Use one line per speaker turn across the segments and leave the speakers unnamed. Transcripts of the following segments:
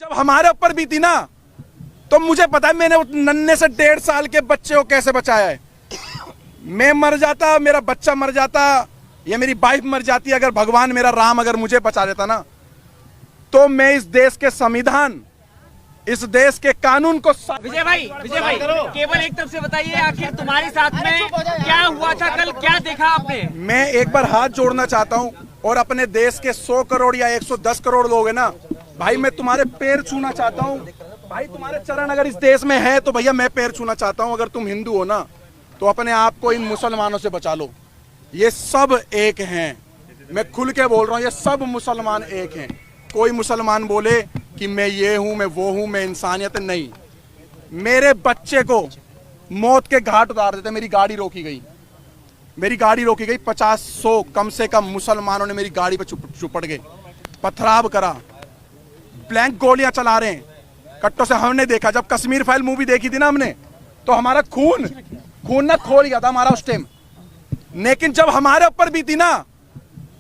जब हमारे ऊपर भी थी ना, तो मुझे पता है मैंने उस नन्हे से 1.5 साल के बच्चे को कैसे बचाया है। मैं मर जाता, मेरा बच्चा मर जाता, या मेरी वाइफ मर जाती, अगर भगवान मेरा राम अगर मुझे बचा देता ना, तो मैं इस देश के संविधान, इस देश के कानून को
विजय भाई केवल एक तरफ से बताइए, आखिर तुम्हारे साथ में क्या हुआ था कल, क्या देखा आपने?
मैं एक बार हाथ जोड़ना चाहता हूं और अपने देश के 100 करोड़ या 110 करोड़ लोग हैं ना भाई, मैं तुम्हारे पैर छूना चाहता हूं भाई, तुम्हारे चरण अगर इस देश में है तो भैया मैं पैर छूना चाहता हूं। अगर तुम हिंदू हो ना तो अपने आप को इन मुसलमानों से बचा लो। ये सब एक हैं, मैं खुल के बोल रहा हूं, ये सब मुसलमान एक हैं। कोई मुसलमान बोले कि मैं ये हूं, मैं वो हूं, मैं इंसानियत नहीं। मेरे बच्चे को मौत के घाट उतार देते, मेरी गाड़ी रोकी गई, मेरी गाड़ी रोकी गई, 50-100 कम से कम मुसलमानों ने मेरी गाड़ी पे चुपड़ गए, पथराव करा, ब्लैंक गोलियां चला रहे हैं कट्टों से। हमने देखा जब कश्मीर फाइल मूवी देखी थी ना हमने, तो हमारा खून ना खोल गया था हमारा उस टाइम। लेकिन जब हमारे ऊपर भी थी ना,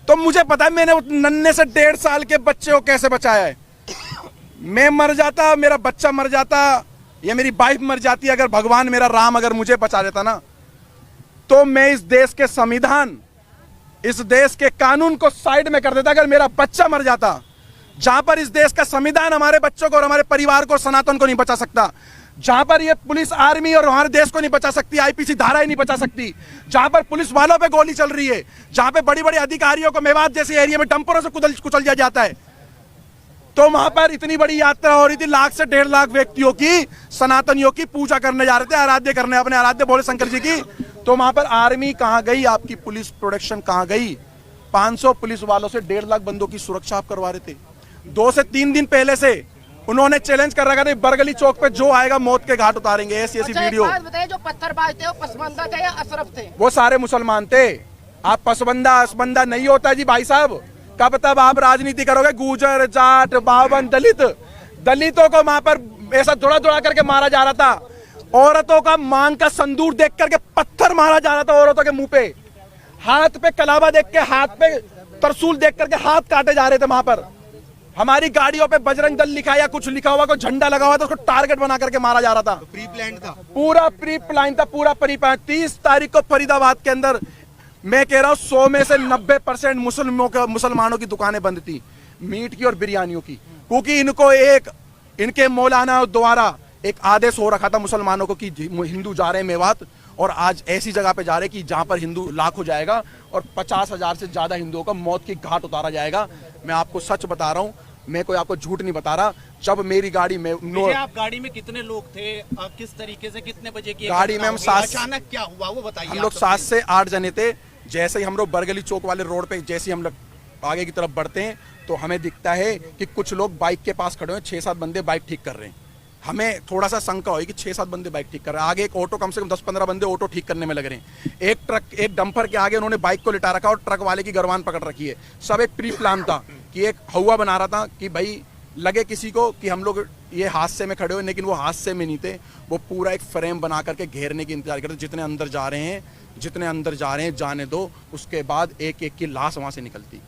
तो मुझे पता है मैंने उस नन्हे से 1.5 साल के बच्चे को कैसे बचाया है। मैं मर जाता, मेरा बच्चा मर जाता, या मेरी वाइफ मर जाती, अगर भगवान मेरा राम अगर मुझे बचा देता ना, तो मैं इस देश के संविधान, इस देश के कानून को साइड में कर देता। अगर मेरा बच्चा मर जाता, जहां पर इस देश का संविधान हमारे बच्चों को और हमारे परिवार को, सनातन को नहीं बचा सकता, जहां पर ये पुलिस आर्मी और हमारे देश को नहीं बचा सकती, आईपीसी धाराएं नहीं बचा सकती, जहां पर पुलिस वालों पे गोली चल रही है, जहां पे बड़ी बड़ी अधिकारियों को मेवात जैसे एरिया में डंपरों से कुचल दिया जाता है, तो वहां पर इतनी बड़ी यात्रा हो रही थी, 1 से 1.5 लाख व्यक्तियों की, सनातनियों की पूजा करने जा रहे थे, आराध्य करने अपने आराध्य भोले शंकर जी की। तो वहां पर आर्मी कहां गई, आपकी पुलिस प्रोटेक्शन कहां गई? 500 पुलिस वालों से 1.5 लाख बंदों की सुरक्षा आप करवा रहे थे। 2 से 3 दिन पहले से उन्होंने चैलेंज कर रखा था, बरगली चौक पे जो आएगा मौत के घाट उतारेंगे। ऐसी वीडियो
बताइए, जो पत्थरबाज थे वो पसबंदा थे या अशरफ थे?
वो सारे मुसलमान थे। आप पसबंदा असबंदा नहीं होता जी भाई साहब। कब तब आप राजनीति करोगे? गुजर, जाट, बावन, दलितों को वहां पर ऐसा दौड़ा करके मारा जा रहा था। औरतों का मांग का संदूर देख करके पत्थर मारा जा रहा था औरतों के मुंह पे। हाथ पे कलावा देख के, हाथ पे तरसूल देख करके हाथ काटे जा रहे थे वहां पर। हमारी गाड़ियों पे बजरंग दल लिखा या कुछ लिखा हुआ, कोई झंडा लगा हुआ था, उसको टारगेट बना करके मारा जा रहा था।
प्री प्लान था,
पूरा प्री प्लान था, पूरा प्री प्लान। 30 तारीख को फरीदाबाद के अंदर, मैं कह रहा हूं 100 में से 90% मुसलमानों की दुकानें बंद थी, मीट की और बिरयानियों की, क्योंकि इनको इनके मौलाना द्वारा एक आदेश हो रखा था मुसलमानों को कि हिंदू जा रहे हैं मेवात, और आज ऐसी जगह पे जा रहे हैं कि जहां पर हिंदू लाख हो जाएगा और 50,000 से ज्यादा हिंदुओं का मौत की घाट उतारा जाएगा। मैं आपको सच बता रहा हूं, मैं कोई आपको झूठ नहीं बता रहा। जब मेरी गाड़ी में
आप गाड़ी में कितने लोग थे, किस तरीके से, कितने बजे की
गाड़ी में हम 7,
अचानक क्या हुआ वो बताइए।
हम लोग 7 से 8 जने थे। जैसे ही हम लोग बरगली चौक वाले रोड पे जैसे ही हम लोग आगे की तरफ बढ़ते हैं, तो हमें दिखता है कि कुछ लोग बाइक के पास खड़े हैं, 6-7 बंदे बाइक ठीक कर रहे हैं। हमें थोड़ा सा शंका हुई कि 6-7 बंदे बाइक ठीक कर रहे हैं। आगे एक ऑटो, कम से कम 10-15 बंदे ऑटो ठीक करने में लग रहे हैं। एक ट्रक, एक डंपर के आगे उन्होंने बाइक को लिटा रखा और ट्रक वाले की गरवान पकड़ रखी है। सब एक प्री प्लान था कि एक हवा बना रहा था कि भाई लगे किसी को कि हम लोग ये हादसे में खड़े हुए, लेकिन वो हादसे में नहीं थे। वो पूरा एक फ्रेम बना करके घेरने की इंतजार करते, जितने अंदर जा रहे हैं जाने दो। उसके बाद एक एक की लाश वहां से निकलती,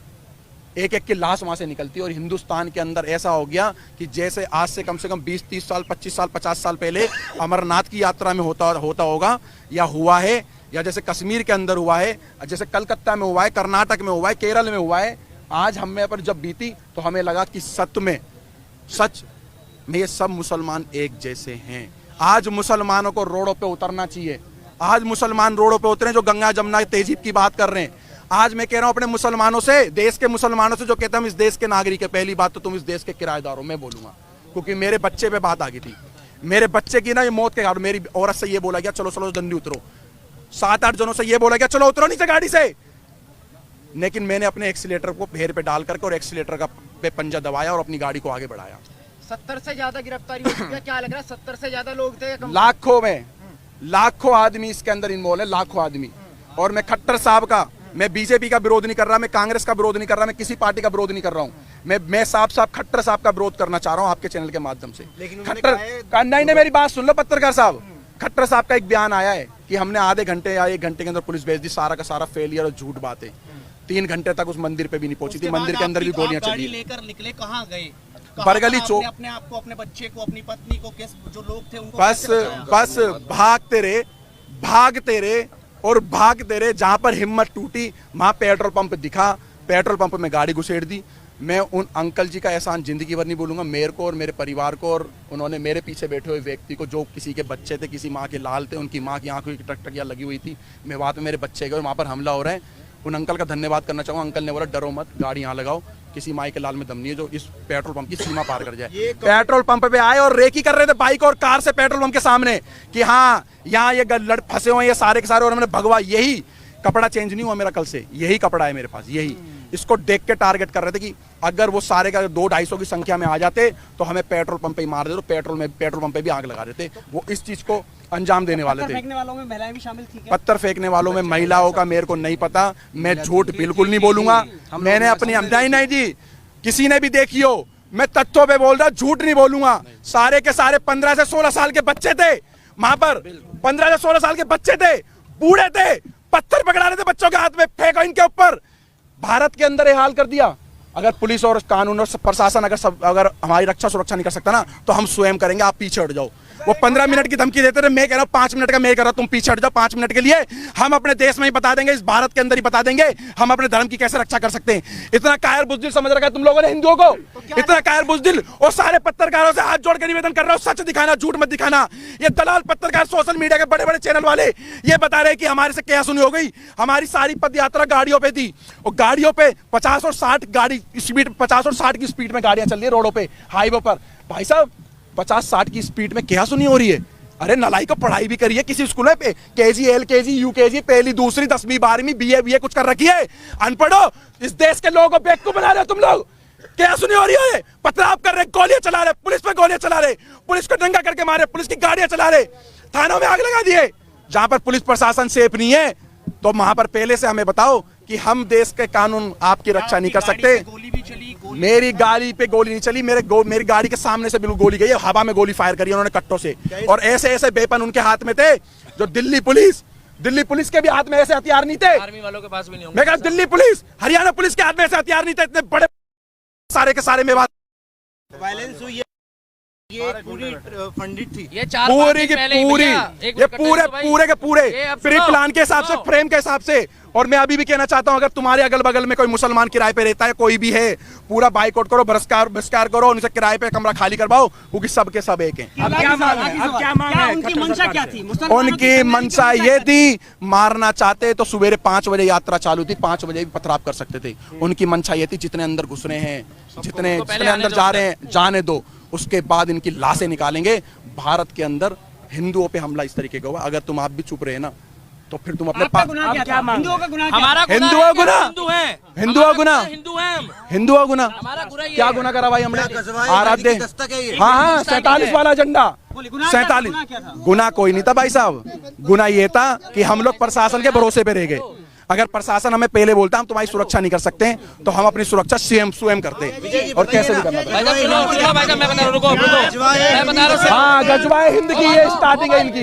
एक एक की लाश वहां से निकलती। और हिंदुस्तान के अंदर ऐसा हो गया कि जैसे आज से कम 20-30 साल, 25 साल, 50 साल पहले अमरनाथ की यात्रा में होता होगा या हुआ है, या जैसे कश्मीर के अंदर हुआ है, जैसे कलकत्ता में हुआ है, कर्नाटक में हुआ है, केरल में हुआ है। आज हमें पर जब बीती तो हमें लगा कि सच में ये सब मुसलमान एक जैसे हैं। आज मुसलमानों को रोडों पे उतरना चाहिए। आज मुसलमान रोडों पे उतरे जो गंगा जमुना तहजीब की बात कर रहे हैं। आज मैं कह रहा हूं अपने मुसलमानों से, देश के मुसलमानों से, जो कहते हैं हम इस देश के नागरिक है। पहली बात तो तुम इस देश के किराएदार हो, मैं बोलूंगा, क्योंकि मेरे बच्चे पे बात आ गई थी। मेरे बच्चे की ना ये मौत के घाट, मेरी औरत से ये बोला गया चलो जल्दी उतरो, 7-8 जनों से ये बोला गया चलो उतरो नीचे गाड़ी से। लेकिन मैंने अपने एक्सीलेटर को पैर पे डाल करके और एक्सीलेटर का पे पंजा दबाया और अपनी गाड़ी को आगे बढ़ाया।
70 से ज्यादा गिरफ्तारी हो चुकी है, क्या लग रहा है? 70 से ज्यादा लोग थे, लाखों आदमी इसके अंदर इन्वॉल्व है, लाखों आदमी। और मैं खट्टर साहब का, मैं बीजेपी का विरोध नहीं कर रहा, मैं कांग्रेस का विरोध नहीं कर रहा, मैं किसी पार्टी का विरोध नहीं कर रहा हूं। मैं साफ खट्टर साहब का विरोध करना चाह रहा हूं आपके चैनल के माध्यम से। खट्टर नहीं, मेरी बात सुन लो पत्रकार साहब। खट्टर साहब का एक बयान आया है कि हमने आधे घंटे या 1 घंटे के अंदर पुलिस भेज दी, सारा का सारा फेलियर और झूठ बात है। 3 घंटे तक उस मंदिर पे भी नहीं पहुंची थी, मंदिर के अंदर भी गोलियां चली।
लेकर निकले, कहां गए?
बरगली
आपने
चौक
अपने आप को, अपने बच्चे को, अपनी पत्नी को, किस जो लोग थे उनको
बस
कैसे बचाया?
बस भागते रहे। जहां पर हिम्मत टूटी वहां पेट्रोल पंप दिखा, पेट्रोल पंप में गाड़ी घुसेड़ दी। मैं उन अंकल जी का एहसान जिंदगी भर नहीं भूलूंगा, मेरे को और मेरे परिवार को, और उन्होंने मेरे पीछे बैठे हुए व्यक्ति को, जो किसी के बच्चे थे, किसी माँ के लाल थे, उनकी माँ की आंखों की टकटकियां लगी हुई थी। मैं वहाँ पे मेरे बच्चे गए, वहाँ पर हमला हो रहा है। उन अंकल का धन्यवाद करना चाहूँगा। अंकल ने बोला डरो मत, गाड़ी यहाँ लगाओ, किसी माई के लाल में दम नहीं है जो इस पेट्रोल पंप की सीमा पार कर जाए। पेट्रोल पंप पे आए और रेकी कर रहे थे बाइक और कार से पेट्रोल पंप के सामने कि हाँ यहाँ ये फंसे हुए ये सारे के सारे, और मैंने भगवा, यही कपड़ा चेंज नहीं हुआ मेरा कल से, यही कपड़ा है मेरे पास, यही। इसको देख के टारगेट कर रहे थे कि अगर वो सारे का 200-250 की संख्या में आ जाते तो हमें पेट्रोल पंप पे ही मार देते, तो पेट्रोल पंप पे भी आग लगा देते। वो इस चीज को अंजाम देने वाले थे।
फेंकने वालों में महिलाएं भी शामिल थी क्या?
पत्थर फेंकने वालों में महिलाओं का मेरे को नहीं पता, मैं झूठ बिल्कुल नहीं बोलूंगा। मैंने अपनी नहीं जी, किसी ने भी देखी हो, मैं तथ्यों पे बोल रहा, झूठ नहीं बोलूंगा। सारे के सारे 15 से 16 साल के बच्चे थे वहां पर, 15 से 16 साल के बच्चे थे, बूढ़े थे, पत्थर पकड़ा रहे थे बच्चों के हाथ में, फेंको इनके ऊपर। भारत के अंदर ये हाल कर दिया। अगर पुलिस और कानून और प्रशासन अगर हमारी रक्षा सुरक्षा नहीं कर सकता ना, तो हम स्वयं करेंगे, आप पीछे हट जाओ। वो 15 मिनट की धमकी देते थे, मैं कह रहा हूँ 5 मिनट का मैं कह रहा हूँ, तुम पीछे हट जाओ 5 मिनट के लिए। हम अपने देश में ही बता देंगे, इस भारत के अंदर ही बता देंगे हम अपने धर्म की कैसे रक्षा कर सकते हैं। इतना कायर बुजदिल समझ रखा है तुम लोगों ने हिंदुओं को, इतना कायर बुजदिल। और सारे पत्रकारों से हाथ जोड़ के निवेदन कर रहा हूँ, सच दिखाना, झूठ मत दिखाना। ये दलाल पत्रकार, सोशल मीडिया के बड़े बड़े चैनल वाले ये बता रहे कि हमारे से क्या सुनी हो गई। हमारी सारी पद यात्रा गाड़ियों पे थी, और गाड़ियों पे 50 और 60 गाड़ी स्पीड, 50 और 60 की स्पीड में गाड़ियां चल रही है रोडों पे, हाईवे पर। भाई साहब 50-60 की स्पीड में क्या सुनी हो रही है? अरे नलाई को पढ़ाई भी करी है किसी स्कूल में, केजी, एलकेजी, यूकेजी, पहली, दूसरी, 10वीं, 12वीं, बीए कुछ कर रखी है? अनपढ़ो, इस देश के लोगों को बेवकूफ बना रहे हो तुम लोग। क्या सुनी हो रही है? पथराव कर रहे, गोलियां चला रहे, पुलिस पे गोलियां चला रहे, पुलिस को दंगा करके मारे, पुलिस की गाड़ियां चला रहे, थानों में आग लगा दिए। जहां पर पुलिस प्रशासन सेफ नहीं है, तो वहां पर पहले से हमें बताओ कि हम देश के कानून आपकी रक्षा नहीं कर सकते।
गोली भी चली,
मेरी गाड़ी पे गोली नहीं चली, मेरी गाड़ी के सामने से बिल्कुल गोली गई है, हवा में गोली फायर करी उन्होंने कट्टों से, और ऐसे ऐसे वेपन उनके हाथ में थे जो दिल्ली पुलिस के भी हाथ में ऐसे हथियार नहीं थे।
आर्मी वालों के पास भी नहीं होंगे।
मैं कहा दिल्ली पुलिस, हरियाणा पुलिस के हाथ में ऐसे हथियार नहीं थे, इतने बड़े सारे के सारे में बात
वायलेंस हुई है, ये पूरी फंडित थी।
ये 4
पूरी की पूरी, ये पूरे के पूरे प्री प्लान के हिसाब से, फ्रेम के हिसाब से। और मैं अभी भी कहना चाहता हूं, अगर तुम्हारे अगल बगल में कोई मुसलमान किराए पे रहता है, कोई भी है, पूरा बाइकआउट करो, बहिष्कार करो, उनसे किराए पे कमरा खाली करवाओ, क्योंकि सबके सब एक हैं।
अब क्या मांग है? उनकी मंशा क्या थी?
उनकी मंशा ये थी, मारना चाहते तो सवेरे 5 बजे यात्रा चालू थी, 5 बजे भी पथराव कर सकते थे। उनकी मंशा ये थी, जितने अंदर घुस रहे हैं, जितने अंदर जा रहे हैं, जाने दो, उसके बाद इनकी लाशें निकालेंगे। भारत के अंदर हिंदुओं पे हमला इस तरीके का हुआ, अगर तुम आप भी चुप रहे ना, तो फिर तुम अपने
हिंदुओं का गुनाह,
हिंदुओं गुना, हिंदुओं गुना, क्या गुना करा भाई हमने? आराध्य, हाँ 47 वाला एजेंडा, 47 गुना कोई नहीं था भाई साहब। गुना ये था कि हम लोग प्रशासन के भरोसे पे रह गए। अगर प्रशासन हमें पहले बोलता हम तुम्हारी सुरक्षा नहीं कर सकते हैं, तो हम अपनी सुरक्षा स्वयं करते हैं, और कैसे भी करना था। हाँ, गजवाए हिंद की ये स्टार्टिंग है इनकी,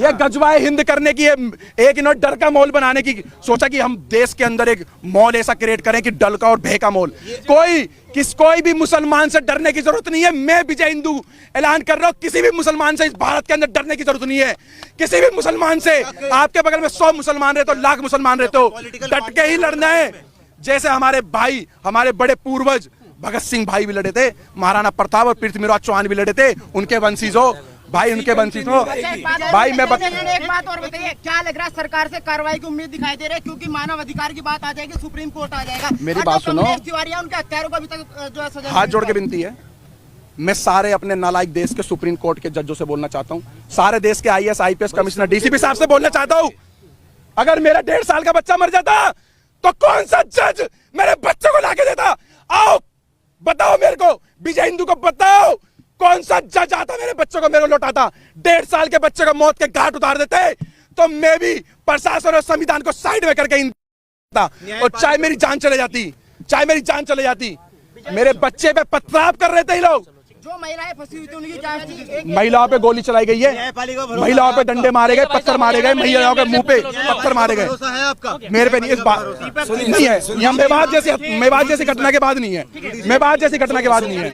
ये गजवाए हिंद करने की, एक इन्होंने डर का मॉल बनाने की सोचा कि हम देश के अंदर एक मॉल ऐसा क्रिएट करें कि डर का और भय का मॉल। कोई भी मुसलमान से डरने की जरूरत नहीं है। मैं विजय हिंदू ऐलान कर रहा हूं, किसी भी मुसलमान से इस भारत के अंदर डरने की जरूरत नहीं है। किसी भी मुसलमान से, आपके बगल में 100 मुसलमान रहते हो, लाख मुसलमान रहते हो, डट के ही लड़ना है। जैसे हमारे भाई, हमारे बड़े पूर्वज भगत सिंह भाई भी लड़े थे, महाराणा प्रताप और पृथ्वीराज चौहान भी लड़े थे, उनके वंशीज हो भाई, उनके वंशीज हो भाई। मैं
एक बात और बताइए, क्या लग रहा है सरकार से कार्रवाई की उम्मीद दिखाई दे रही है? क्योंकि मानव अधिकार की बात आ जाएगी, सुप्रीम कोर्ट आ जाएगा।
मेरी बात सुनो,
उनके हत्यारों को अभी तक जो है सजा,
हाथ जोड़ के विनती है, मैं सारे अपने नालायक देश के सुप्रीम कोर्ट के जजों से बोलना चाहता हूँ, सारे देश के IAS IPS कमिश्नर DCP साहब से बोलना चाहता हूँ, अगर मेरा 1.5 साल का बच्चा मर जाता तो कौन सा जज मेरे बच्चे को लाके देता? आओ बताओ मेरे को, विजय हिंदू को बताओ, कौन सा जज आता मेरे बच्चों को मेरे को लौटाता? 1.5 साल के बच्चे को मौत के घाट उतार देते, तो मैं भी प्रशासन और संविधान को साइड में करके और चाहे मेरी जान चले जाती, मेरे बच्चे पे पथराव कर रहे थे लोग।
जो महिलाएं फंसी हुई थी उनकी जांच,
महिलाओं पे गोली चलाई गई है, महिलाओं पे डंडे मारे गए, पत्थर मारे गए, महिलाओं के मुंह पे पत्थर मारे गए। मेरे पे नहीं, इस बात नहीं है, मेवात जैसी घटना के बाद नहीं है, मेवात जैसी घटना के बाद नहीं है।